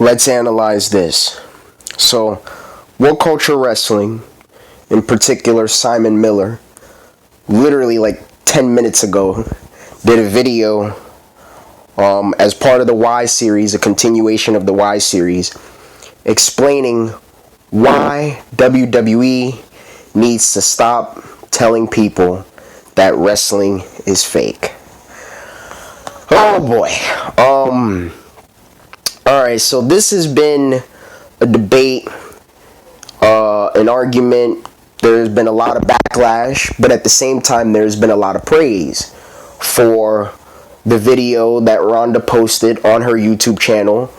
let's analyze this. So, Whatculture Wrestling, in particular Simon Miller, literally like 10 minutes ago, did a video as part of the Y series, a continuation of the Y series, explaining why WWE needs to stop telling people that wrestling is fake. Oh boy. Alright, so this has been a debate, an argument. There's been a lot of backlash, but at the same time, there's been a lot of praise for the video that Ronda posted on her YouTube channel.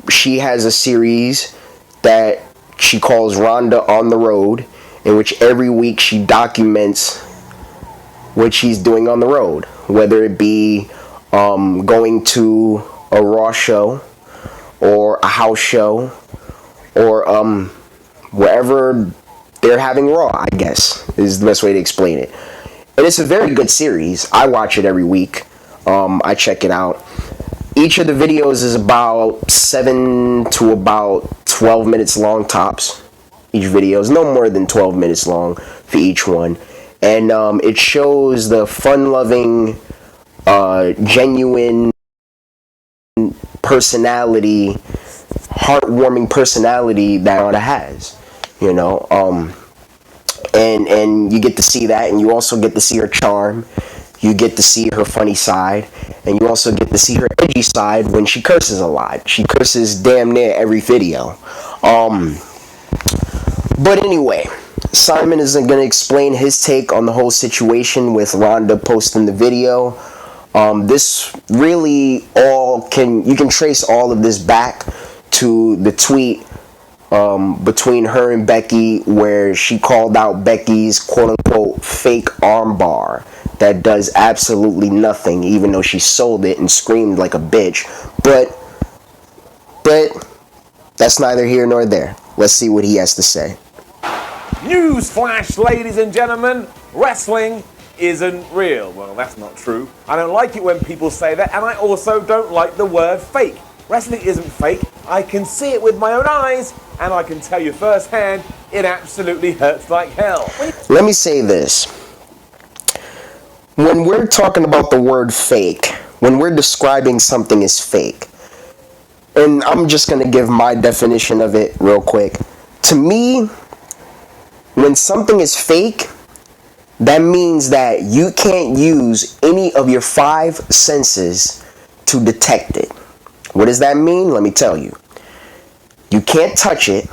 She has a series that she calls Ronda on the Road, in which every week she documents what she's doing on the road, whether it be going to a Raw show or a house show or wherever they're having Raw, I guess, is the best way to explain it. And it's a very good series. I watch it every week. I check it out. Each of the videos is about 7 to about 12 minutes long tops. Each video is no more than 12 minutes long for each one. And it shows the fun-loving, genuine personality, heartwarming personality that Ronda has, you know. And you get to see that, and you also get to see her charm. You get to see her funny side, and you also get to see her edgy side when she curses a lot. She curses damn near every video. But anyway, Simon is going to explain his take on the whole situation with Ronda posting the video. This really you can trace all of this back to the tweet between her and Becky, where she called out Becky's quote-unquote fake armbar that does absolutely nothing, even though she sold it and screamed like a bitch. But that's neither here nor there. Let's see what he has to say. Newsflash, ladies and gentlemen, wrestling isn't real. Well, that's not true. I don't like it when people say that, and I also don't like the word fake. Wrestling isn't fake. I can see it with my own eyes, and I can tell you firsthand, it absolutely hurts like hell. Let me say this. When we're talking about the word fake, when we're describing something as fake, and I'm just going to give my definition of it real quick. To me, when something is fake, that means that you can't use any of your 5 senses to detect it. What does that mean? Let me tell you. You can't touch it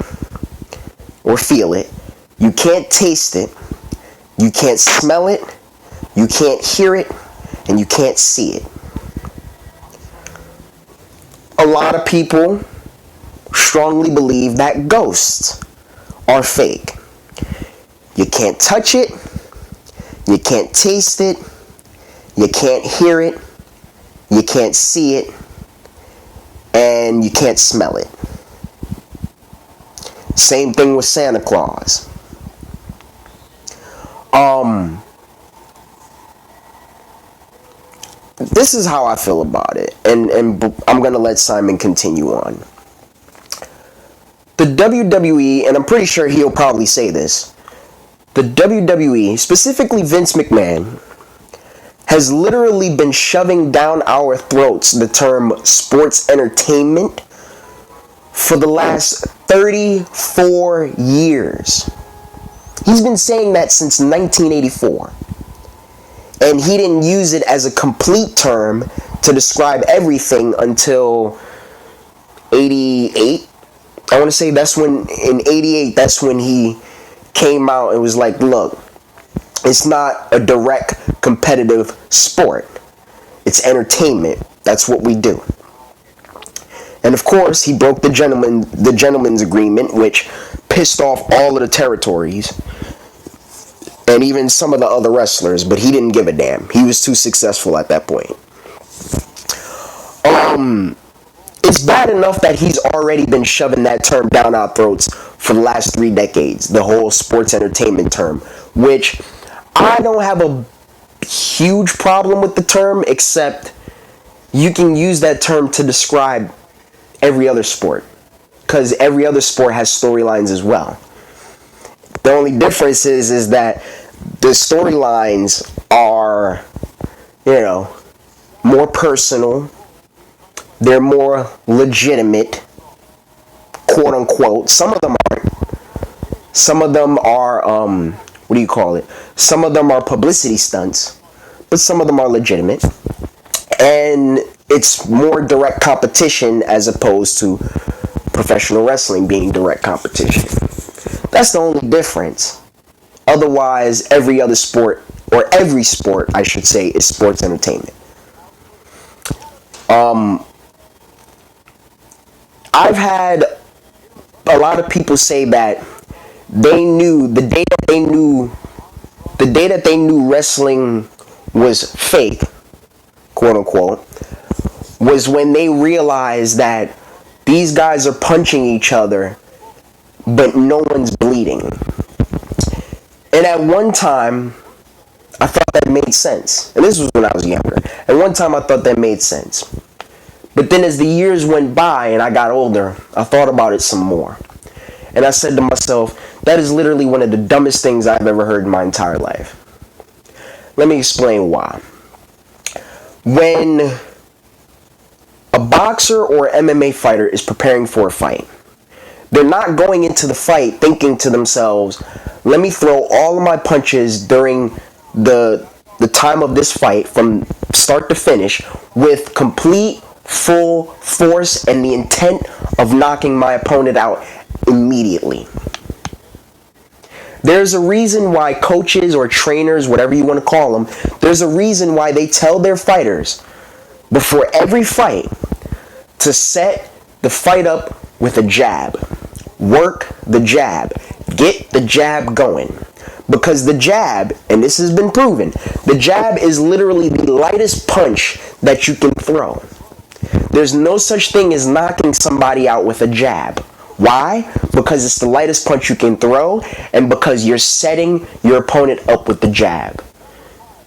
or feel it. You can't taste it. You can't smell it. You can't hear it. And you can't see it. A lot of people strongly believe that ghosts are fake. You can't touch it. You can't taste it. You can't hear it. You can't see it. And you can't smell it. Same thing with Santa Claus. This is how I feel about it, and I'm going to let Simon continue on. The WWE, and I'm pretty sure he'll probably say this, the WWE, specifically Vince McMahon, has literally been shoving down our throats the term sports entertainment for the last 34 years. He's been saying that since 1984. And he didn't use it as a complete term to describe everything until 88. I want to say that's when, in 88, that's when he came out and was like, look, it's not a direct competitive sport. It's entertainment. That's what we do. And of course, he broke the gentleman's agreement, which pissed off all of the territories and even some of the other wrestlers, but he didn't give a damn. He was too successful at that point. It's bad enough that he's already been shoving that term down our throats for the last 3 decades, the whole sports entertainment term, which I don't have a huge problem with the term, except you can use that term to describe every other sport, because every other sport has storylines as well. The only difference is that the storylines are, more personal. They're more legitimate, quote unquote. Some of them aren't. Some of them are, Some of them are publicity stunts, but some of them are legitimate. And it's more direct competition as opposed to professional wrestling being direct competition. That's the only difference. Otherwise, every other sport, or every sport, I should say, is sports entertainment. I've had a lot of people say that they knew the day that they knew wrestling was fake, quote unquote, was when they realized that these guys are punching each other, but no one's bleeding. And at one time, I thought that made sense. And this was when I was younger. At one time, I thought that made sense. But then as the years went by and I got older, I thought about it some more. And I said to myself, that is literally one of the dumbest things I've ever heard in my entire life. Let me explain why. When a boxer or MMA fighter is preparing for a fight, they're not going into the fight thinking to themselves, let me throw all of my punches during the time of this fight from start to finish with complete full force and the intent of knocking my opponent out immediately. There's a reason why coaches or trainers, whatever you want to call them, there's a reason why they tell their fighters before every fight to set the fight up with a jab. Work the jab. Get the jab going. Because the jab, and this has been proven, the jab is literally the lightest punch that you can throw. There's no such thing as knocking somebody out with a jab. Why? Because it's the lightest punch you can throw, and because you're setting your opponent up with the jab.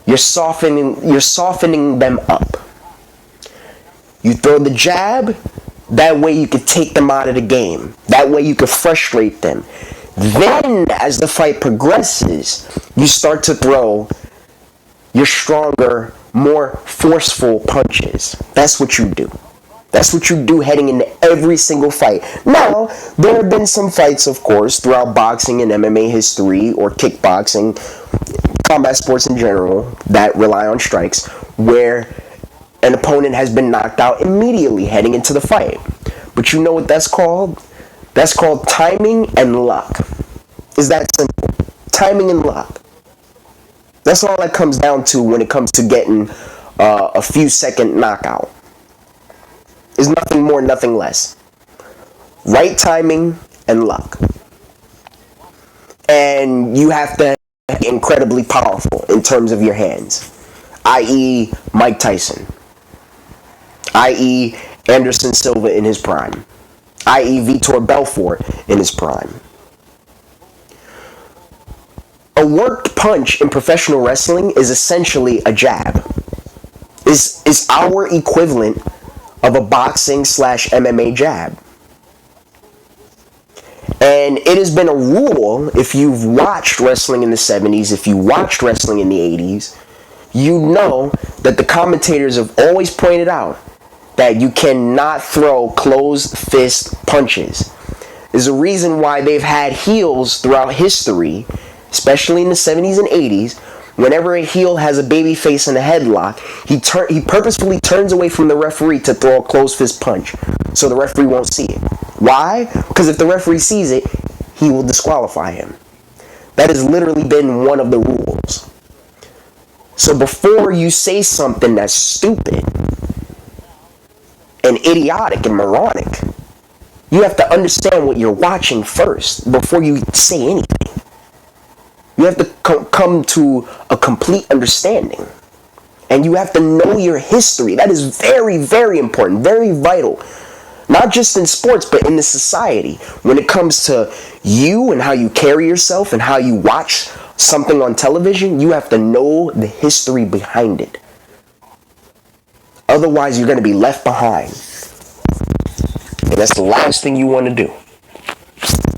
You're softening them up. You throw the jab, that way you can take them out of the game. That way you can frustrate them. Then, as the fight progresses, you start to throw your stronger, more forceful punches. That's what you do. That's what you do heading into every single fight. Now, there have been some fights, of course, throughout boxing and MMA history, or kickboxing, combat sports in general, that rely on strikes, where an opponent has been knocked out immediately heading into the fight. But you know what that's called? That's called timing and luck. It's that simple. Timing and luck. That's all that comes down to when it comes to getting a few second knockout. It's nothing more, nothing less. Right timing and luck. And you have to be incredibly powerful in terms of your hands. I.e. Mike Tyson. I.e. Anderson Silva in his prime. I.e. Vitor Belfort in his prime. A worked punch in professional wrestling is essentially a jab. Is our equivalent of a boxing / MMA jab. And it has been a rule, if you've watched wrestling in the 70s, if you watched wrestling in the 80s, you know that the commentators have always pointed out that you cannot throw closed fist punches. There's a reason why they've had heels throughout history, especially in the 70s and 80s. Whenever a heel has a baby face in a headlock, he purposefully turns away from the referee to throw a closed fist punch, so the referee won't see it. Why? Because if the referee sees it, he will disqualify him. That has literally been one of the rules. So before you say something that's stupid and idiotic and moronic, you have to understand what you're watching first before you say anything. You have to come to a complete understanding. And you have to know your history. That is very, very important, very vital. Not just in sports, but in the society. When it comes to you and how you carry yourself and how you watch something on television, you have to know the history behind it. Otherwise, you're going to be left behind. And that's the last thing you want to do.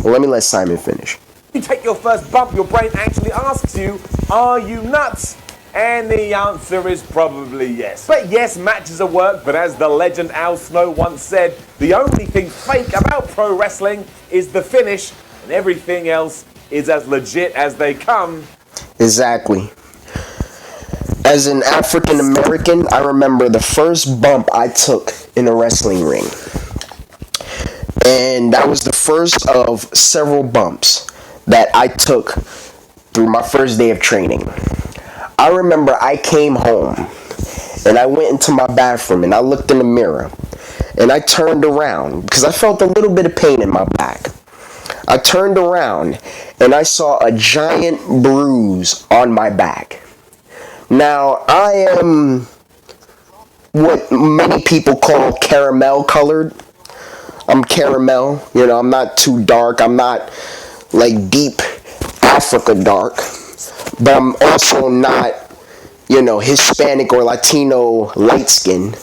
Well, let me let Simon finish. You take your first bump, your brain actually asks you, are you nuts? And the answer is probably yes. But yes, matches are work, but as the legend Al Snow once said, the only thing fake about pro wrestling is the finish, and everything else is as legit as they come. Exactly. As an African American, I remember the first bump I took in a wrestling ring. And that was the first of several bumps that I took through my first day of training. I remember I came home and I went into my bathroom and I looked in the mirror and I turned around because I felt a little bit of pain in my back. I turned around and I saw a giant bruise on my back. Now, I am what many people call caramel colored. I'm caramel, I'm not too dark. I'm not like deep Africa dark. But I'm also not, Hispanic or Latino light skin,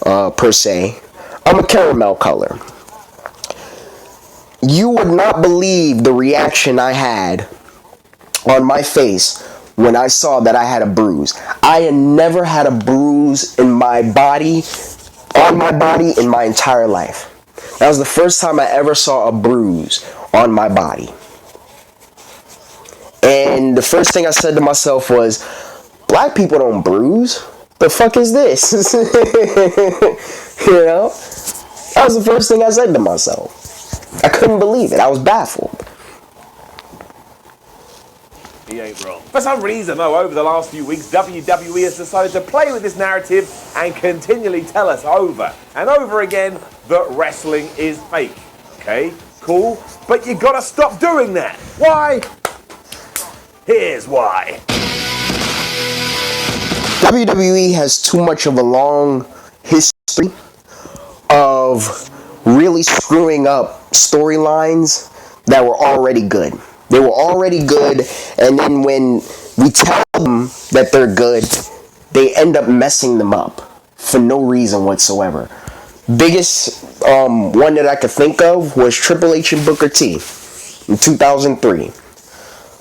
per se. I'm a caramel color. You would not believe the reaction I had on my face when I saw that I had a bruise. I had never had a bruise in my body, on my body, in my entire life. That was the first time I ever saw a bruise on my body. And the first thing I said to myself was, black people don't bruise. The fuck is this? That was the first thing I said to myself. I couldn't believe it. I was baffled. He ain't wrong. For some reason, though, over the last few weeks, WWE has decided to play with this narrative and continually tell us over and over again that wrestling is fake. Okay, cool, but you gotta stop doing that. Why? Here's why. WWE has too much of a long history of really screwing up storylines that were already good. They were already good, and then when we tell them that they're good, they end up messing them up for no reason whatsoever. Biggest one that I could think of was Triple H and Booker T in 2003.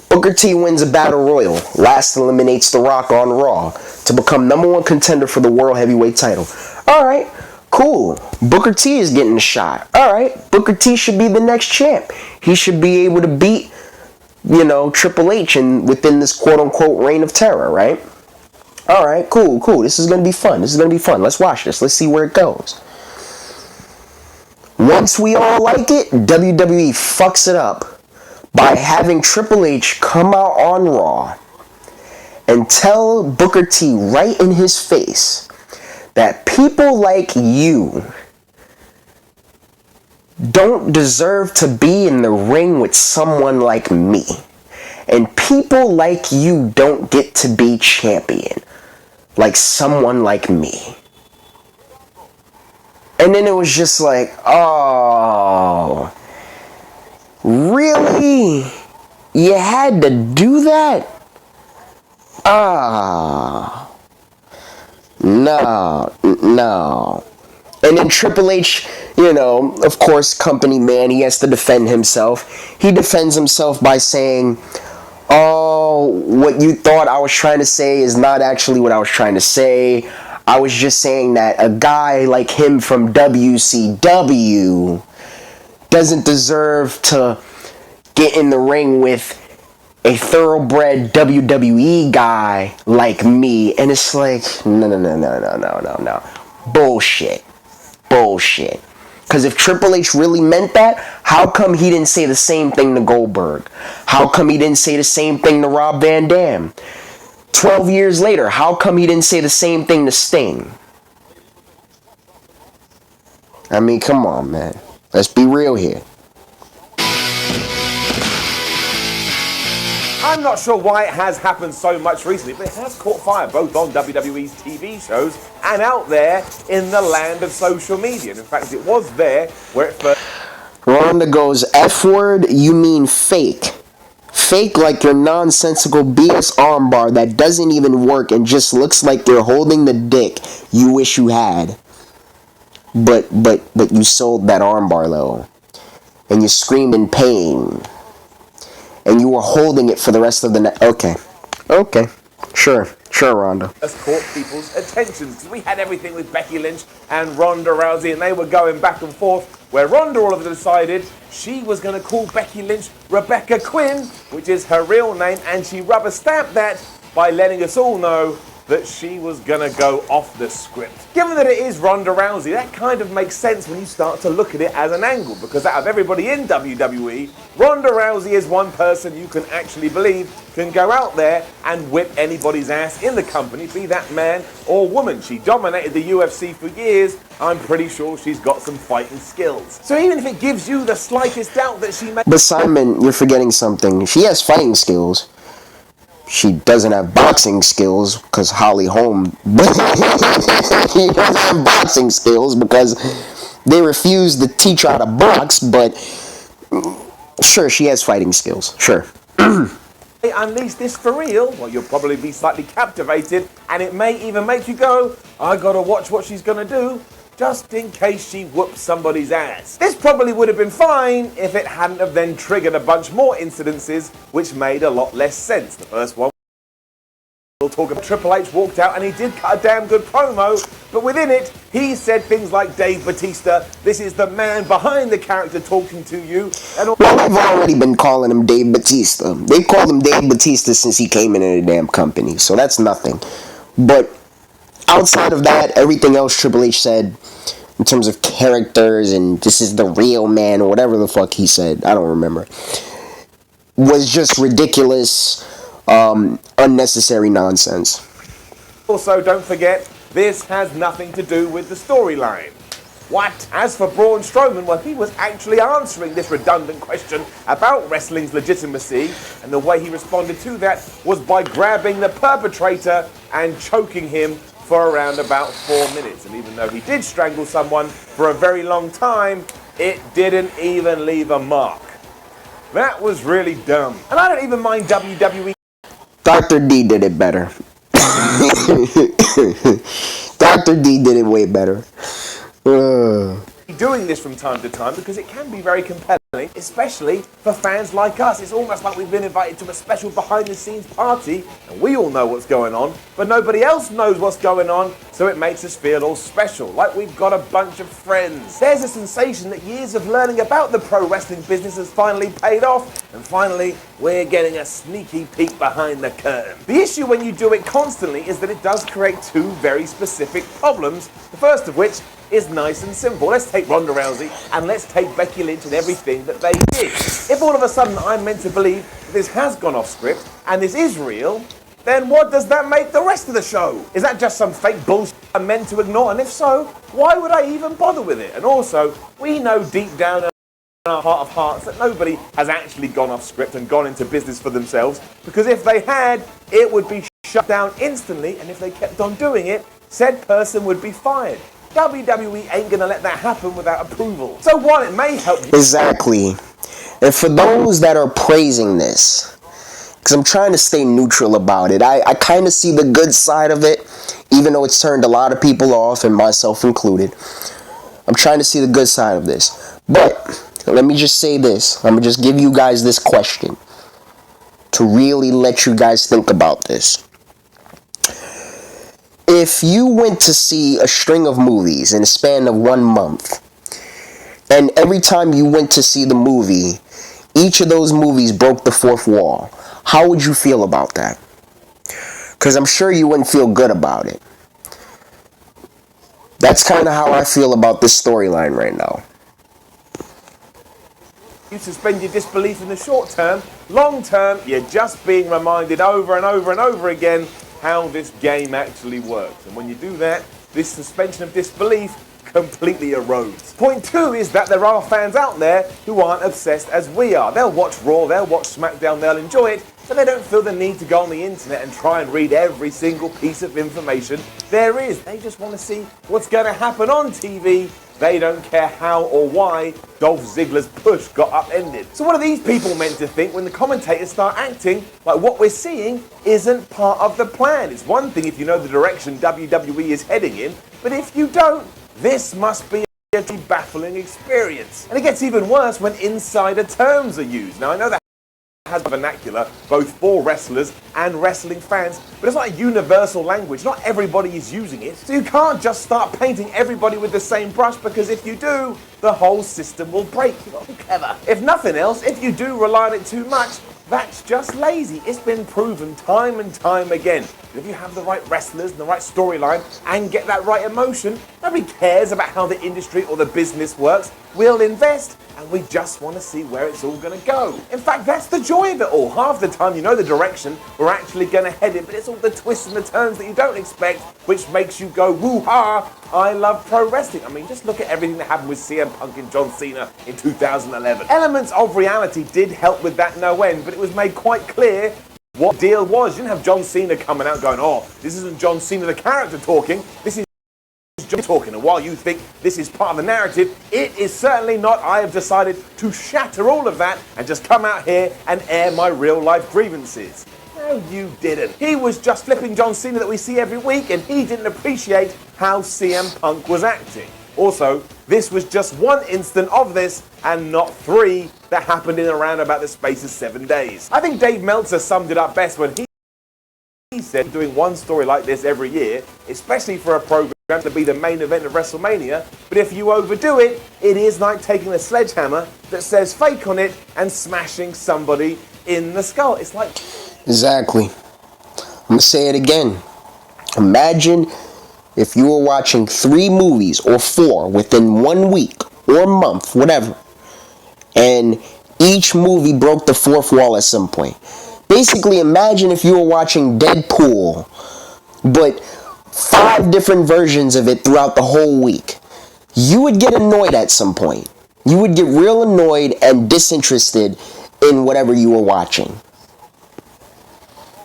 Booker T wins a battle royal, last eliminates The Rock on Raw to become number one contender for the World Heavyweight title. Alright, cool. Booker T is getting a shot. Alright, Booker T should be the next champ. He should be able to beat, Triple H within this quote-unquote reign of terror, right? Alright, cool. This is going to be fun. Let's watch this. Let's see where it goes. Once we all like it, WWE fucks it up by having Triple H come out on Raw and tell Booker T right in his face that people like you don't deserve to be in the ring with someone like me. And people like you don't get to be champion like someone like me. And then it was just like, oh, really? You had to do that? No. And then Triple H, of course, company man, he has to defend himself. He defends himself by saying, oh, what you thought I was trying to say is not actually what I was trying to say. I was just saying that a guy like him from WCW doesn't deserve to get in the ring with a thoroughbred WWE guy like me. And it's like, no. Bullshit. Because if Triple H really meant that, how come he didn't say the same thing to Goldberg? How come he didn't say the same thing to Rob Van Dam? 12 years later, how come he didn't say the same thing to Sting? I mean, come on, man. Let's be real here. I'm not sure why it has happened so much recently, but it has caught fire both on WWE's TV shows and out there in the land of social media. And in fact, it was there where it first... Ronda goes, F word, you mean fake. Fake like your nonsensical BS armbar that doesn't even work and just looks like you're holding the dick you wish you had. but you sold that armbar though, and you screamed in pain, and you were holding it for the rest of the night. Okay, sure, Ronda. Has caught people's attentions because we had everything with Becky Lynch and Ronda Rousey, and they were going back and forth. Where Ronda all of them decided she was going to call Becky Lynch Rebecca Quinn, which is her real name, and she rubber stamped that by letting us all know that she was going to go off the script. Given that it is Ronda Rousey, that kind of makes sense when you start to look at it as an angle, because out of everybody in WWE, Ronda Rousey is one person you can actually believe can go out there and whip anybody's ass in the company, be that man or woman. She dominated the UFC for years. I'm pretty sure she's got some fighting skills. So even if it gives you the slightest doubt that she may... But Simon, you're forgetting something. She has fighting skills. She doesn't have boxing skills because Holly Holm. She doesn't have boxing skills because they refuse to teach her how to box, but sure, she has fighting skills. Sure. Unleash this for real, well, you'll probably be slightly captivated, and it may even make you go, I gotta watch what she's gonna do, just in case she whoops somebody's ass. This probably would have been fine if it hadn't have then triggered a bunch more incidences which made a lot less sense. The first one, we'll talk about Triple H walked out and he did cut a damn good promo, but within it, he said things like Dave Bautista, this is the man behind the character talking to you. And well, they've already been calling him Dave Bautista. They've called him Dave Bautista since he came into the damn company, so that's nothing. But outside of that, everything else Triple H said in terms of characters and this is the real man or whatever the fuck he said, I don't remember, was just ridiculous, unnecessary nonsense. Also, don't forget, this has nothing to do with the storyline. What? As for Braun Strowman, well, he was actually answering this redundant question about wrestling's legitimacy, and the way he responded to that was by grabbing the perpetrator and choking him for around about 4 minutes. And even though he did strangle someone for a very long time, it didn't even leave a mark. That was really dumb. And I don't even mind WWE. Dr. D did it better. Dr. D did it way better. Doing this from time to time because it can be very compelling, especially for fans like us. It's almost like we've been invited to a special behind-the-scenes party, and we all know what's going on, but nobody else knows what's going on, so it makes us feel all special, like we've got a bunch of friends. There's a sensation that years of learning about the pro wrestling business has finally paid off, and finally, we're getting a sneaky peek behind the curtain. The issue when you do it constantly is that it does create two very specific problems, the first of which is nice and simple. Let's take Ronda Rousey and let's take Becky Lynch and everything that they did. If all of a sudden I'm meant to believe this has gone off script and this is real, then what does that make the rest of the show? Is that just some fake bullshit I'm meant to ignore? And if so, why would I even bother with it? And also, we know deep down in our heart of hearts that nobody has actually gone off script and gone into business for themselves, because if they had, it would be shut down instantly, and if they kept on doing it, said person would be fired. WWE ain't gonna let that happen without approval. So while it may help you... Exactly. And for those that are praising this, because I'm trying to stay neutral about it, I kind of see the good side of it, even though it's turned a lot of people off, and myself included. I'm trying to see the good side of this. But let me just say this. I'm going to just give you guys this question to really let you guys think about this. If you went to see a string of movies in a span of 1 month, and every time you went to see the movie, each of those movies broke the fourth wall, how would you feel about that? Because I'm sure you wouldn't feel good about it. That's kind of how I feel about this storyline right now. You suspend your disbelief in the short term. Long term, you're just being reminded over and over and over again how this game actually works. And when you do that, this suspension of disbelief completely erodes. Point two is that there are fans out there who aren't obsessed as we are. They'll watch Raw, they'll watch SmackDown, they'll enjoy it, but they don't feel the need to go on the internet and try and read every single piece of information there is. They just want to see what's going to happen on TV. They don't care how or why Dolph Ziggler's push got upended. So what are these people meant to think when the commentators start acting like what we're seeing isn't part of the plan? It's one thing if you know the direction WWE is heading in, but if you don't, this must be a baffling experience. And it gets even worse when insider terms are used. Now, I know that has vernacular both for wrestlers and wrestling fans, but it's not a universal language. Not everybody is using it, so you can't just start painting everybody with the same brush, because if you do, the whole system will break. You've got to be clever. If nothing else, if you do rely on it too much, that's just lazy. It's been proven time and time again. If you have the right wrestlers and the right storyline and get that right emotion, nobody cares about how the industry or the business works. We'll invest, and we just want to see where it's all going to go. In fact, that's the joy of it all. Half the time you know the direction we're actually going to head in, but it's all the twists and the turns that you don't expect, which makes you go, woo-ha, I love pro wrestling. I mean, just look at everything that happened with CM Punk and John Cena in 2011. Elements of reality did help with that no end, but it was made quite clear what the deal was. You didn't have John Cena coming out going, oh, this isn't John Cena the character talking, this is John talking. And while you think this is part of the narrative, it is certainly not. I have decided to shatter all of that and just come out here and air my real life grievances. No, you didn't. He was just flipping John Cena that we see every week, and he didn't appreciate how CM Punk was acting. Also, this was just one instant of this and not three that happened in around about the space of 7 days. I think Dave Meltzer summed it up best when he said doing one story like this every year, especially for a program to be the main event of WrestleMania, but if you overdo it, it is like taking a sledgehammer that says fake on it and smashing somebody in the skull. It's like... Exactly. I'm going to say it again. Imagine if you were watching 3 movies or 4 within 1 week or month, whatever, and each movie broke the 4th wall at some point. Basically, imagine if you were watching Deadpool, but 5 different versions of it throughout the whole week. You would get annoyed at some point. You would get real annoyed and disinterested in whatever you were watching.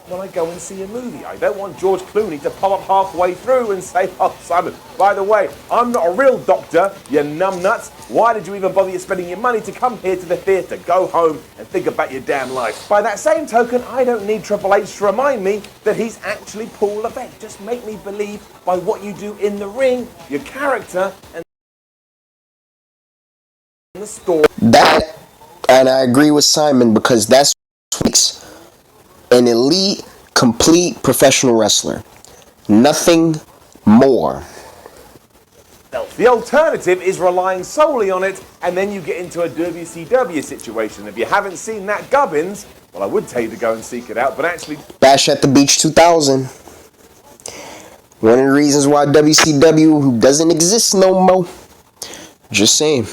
When I go and see a movie, I don't want George Clooney to pop up halfway through and say, oh, Simon, by the way, I'm not a real doctor, you numbnuts. Why did you even bother spending your money to come here to the theatre? Go home and think about your damn life. By that same token, I don't need Triple H to remind me that he's actually Paul Levesque. Just make me believe by what you do in the ring, your character, and the story. That, and I agree with Simon, because that's what makes an elite, complete professional wrestler. Nothing more. The alternative is relying solely on it, and then you get into a WCW situation. If you haven't seen that Gubbins, well, I would tell you to go and seek it out, but actually... Bash at the Beach 2000. One of the reasons why WCW doesn't exist no more. Just saying.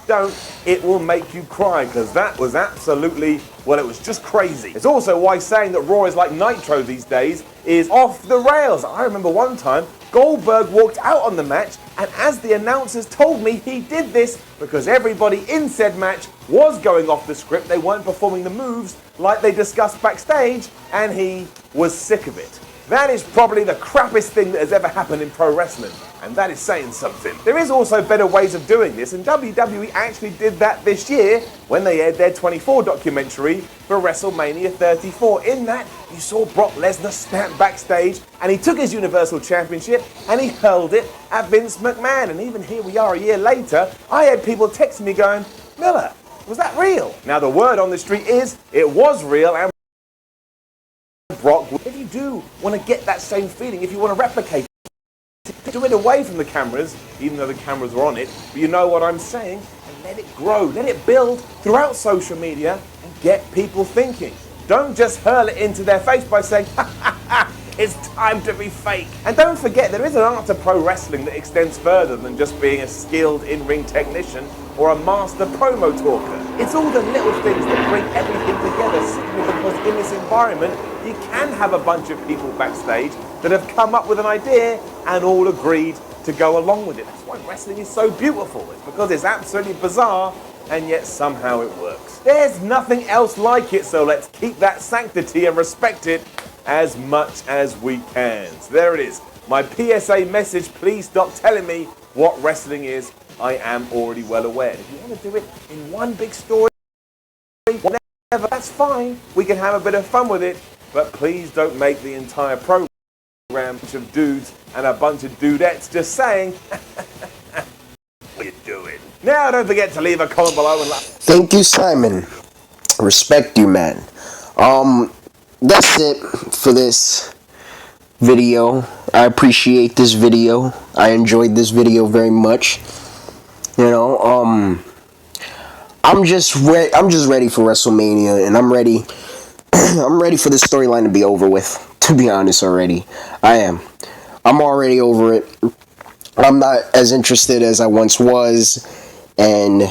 Don't, it will make you cry, because that was absolutely, well, it was just crazy. It's also why saying that Raw is like Nitro these days is off the rails. I remember one time Goldberg walked out on the match, and as the announcers told me, he did this because everybody in said match was going off the script. They weren't performing the moves like they discussed backstage, and he was sick of it. That is probably the crappiest thing that has ever happened in pro wrestling, and that is saying something. There is also better ways of doing this, and WWE actually did that this year when they aired their 24 documentary for WrestleMania 34. In that, you saw Brock Lesnar snap backstage, and he took his Universal Championship and he hurled it at Vince McMahon. And even here we are a year later, I had people texting me going, Miller, was that real? Now the word on the street is it was real, and Brock, if you do want to get that same feeling, if you want to replicate it, do it away from the cameras, even though the cameras were on it, but you know what I'm saying, and let it grow, let it build throughout social media and get people thinking. Don't just hurl it into their face by saying, ha ha ha, it's time to be fake. And don't forget, there is an art to pro wrestling that extends further than just being a skilled in-ring technician or a master promo talker. It's all the little things that bring everything together, simply because in this environment, you can have a bunch of people backstage that have come up with an idea and all agreed to go along with it. That's why wrestling is so beautiful. It's because it's absolutely bizarre, and yet somehow it works. There's nothing else like it, so let's keep that sanctity and respect it as much as we can. So there it is. My PSA message, please stop telling me what wrestling is. I am already well aware. If you want to do it in one big story, whatever, that's fine. We can have a bit of fun with it, but please don't make the entire program a bunch of dudes and a bunch of dudettes just saying Now, don't forget to leave a comment below and Thank you, Simon. Respect you, man. That's it for this video. I appreciate this video. I enjoyed this video very much. You know, I'm just ready for WrestleMania, and I'm ready. I'm ready for this storyline to be over with. To be honest, already, I am. I'm already over it. I'm not as interested as I once was, and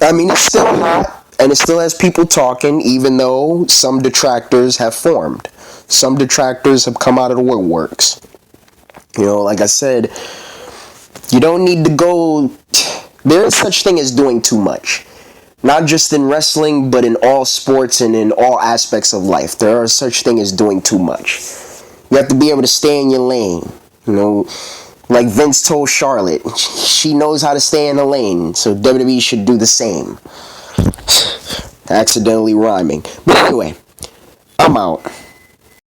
I mean, it's still hot, and it still has people talking, even though some detractors have formed. Some detractors have come out of the woodworks. You know, like I said, you don't need to go. There is such thing as doing too much. Not just in wrestling, but in all sports and in all aspects of life. There are such thing as doing too much. You have to be able to stay in your lane. You know, like Vince told Charlotte, she knows how to stay in the lane, so WWE should do the same. Accidentally rhyming. But anyway, I'm out.